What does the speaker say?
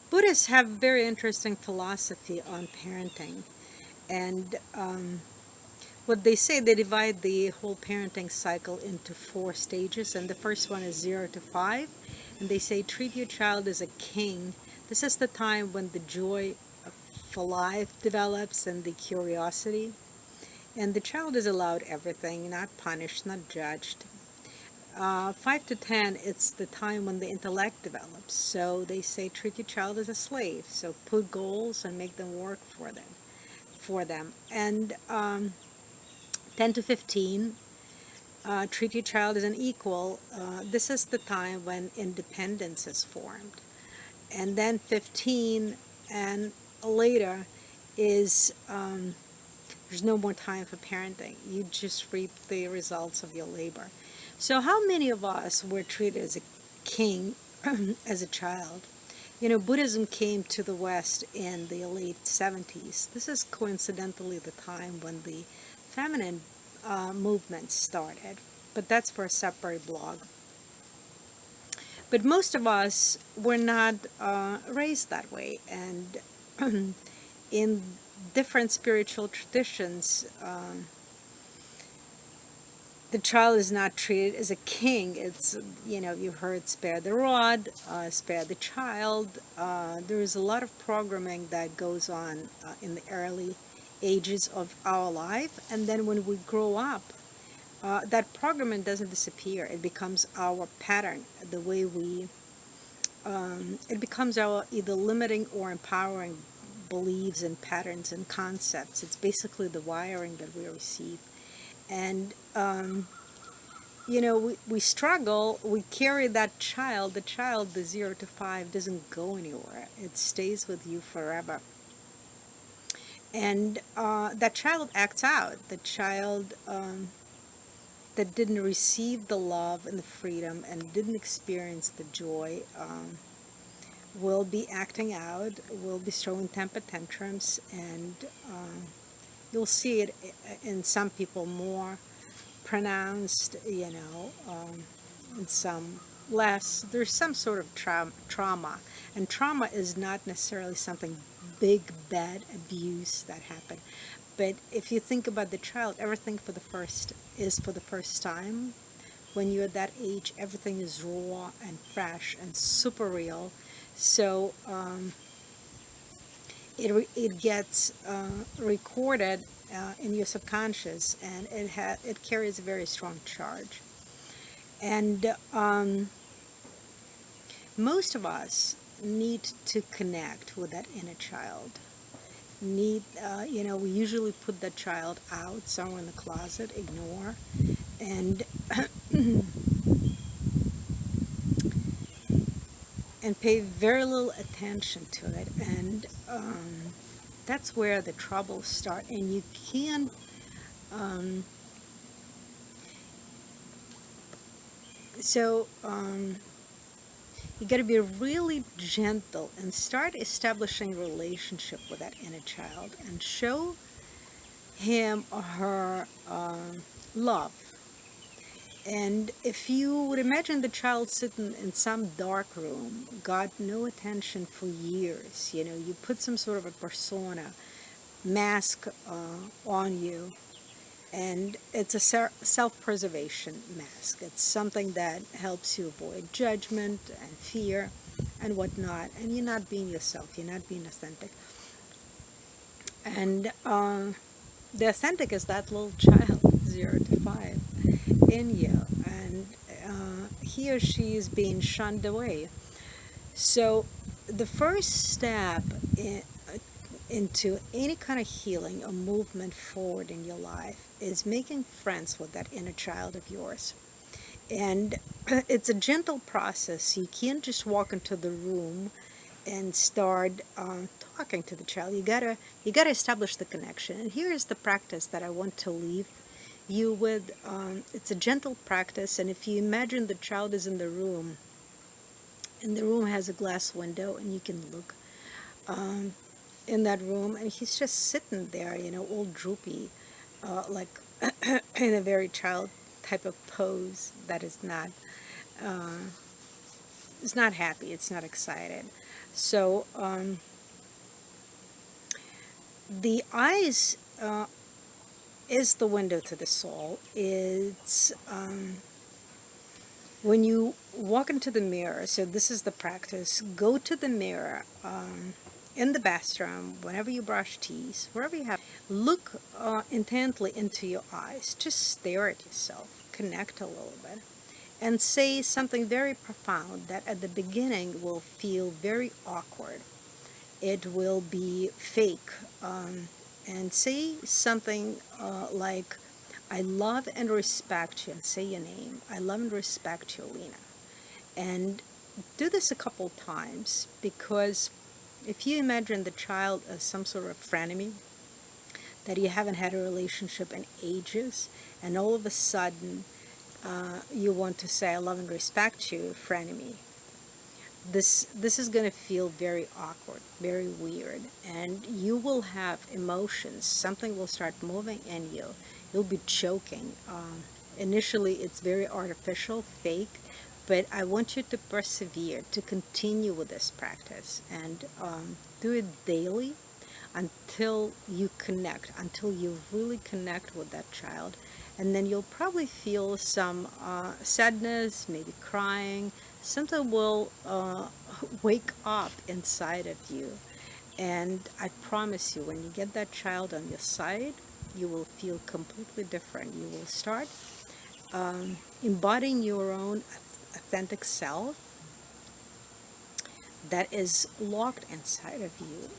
Buddhists have very interesting philosophy on parenting. And what they say, they divide the whole parenting cycle into four stages. And the first one is 0 to 5. And they say, treat your child as a king. This is the time when the joy for life develops and the curiosity. And the child is allowed everything, not punished, not judged. 5 to 10, it's the time when the intellect develops. So they say treat your child as a slave. So put goals and make them work for them. And 10 to 15, treat your child as an equal. This is the time when independence is formed. And then 15 and later is there's no more time for parenting. You just reap the results of your labor. So, how many of us were treated as a king as a child? You know, Buddhism came to the West in the late 70s. This is coincidentally the time when the feminine movement started, but that's for a separate blog. But most of us were not raised that way, and in different spiritual traditions, the child is not treated as a king. It's, you know, you heard spare the rod, spare the child. There is a lot of programming that goes on in the early ages of our life. And then when we grow up, that programming doesn't disappear. It becomes our pattern, the way we, it becomes our either limiting or empowering beliefs and patterns and concepts. It's basically the wiring that we receive. And you know, we struggle, we carry that child. The child, the 0 to 5, doesn't go anywhere, it stays with you forever. And that child acts out. The child that didn't receive the love and the freedom and didn't experience the joy will be acting out, will be throwing temper tantrums, and you'll see it in some people more pronounced, you know, and some less. There's some sort of trauma, and trauma is not necessarily something big, bad abuse that happened. But if you think about the child, everything for the first time. When you're that age, everything is raw and fresh and super real. So it gets recorded in your subconscious, and it carries a very strong charge. And most of us need to connect with that inner child. You know, we usually put that child out somewhere in the closet, ignore, and and pay very little attention to it. And that's where the troubles start. And you can't. Um, so you got to be really gentle and start establishing relationship with that inner child and show him or her love. And if you would imagine the child sitting in some dark room, got no attention for years, you know, you put some sort of a persona, mask on you, and it's a self-preservation mask. It's something that helps you avoid judgment and fear and whatnot, and you're not being yourself, you're not being authentic. And the authentic is that little child, 0 to 5, in you, and he or she is being shunned away. So the first step into any kind of healing or movement forward in your life is making friends with that inner child of yours. And it's a gentle process. You can't just walk into the room and start talking to the child. You gotta establish the connection. And here is the practice that I want to leave you with. It's a gentle practice, and if you imagine the child is in the room, and the room has a glass window, and you can look in that room, and he's just sitting there, you know, all droopy, like in a very child type of pose that is not, it's not happy, it's not excited. So the eyes is the window to the soul. It's when you walk into the mirror. So this is the practice. Go to the mirror in the bathroom, whenever you brush teeth, wherever you have. Look intently into your eyes. Just stare at yourself. Connect a little bit. And say something very profound that at the beginning will feel very awkward. It will be fake. And say something like, I love and respect you, and say your name. I love and respect you, Lena. And do this a couple times, because if you imagine the child as some sort of frenemy, that you haven't had a relationship in ages, and all of a sudden you want to say, I love and respect you, frenemy. This is going to feel very awkward, very weird, and you will have emotions. Something will start moving in you. You'll be choking. Initially, it's very artificial, fake, but I want you to persevere, to continue with this practice, and do it daily until you connect, until you really connect with that child. And then you'll probably feel some sadness, maybe crying. Something will wake up inside of you. And I promise you, when you get that child on your side, you will feel completely different. You will start embodying your own authentic self that is locked inside of you.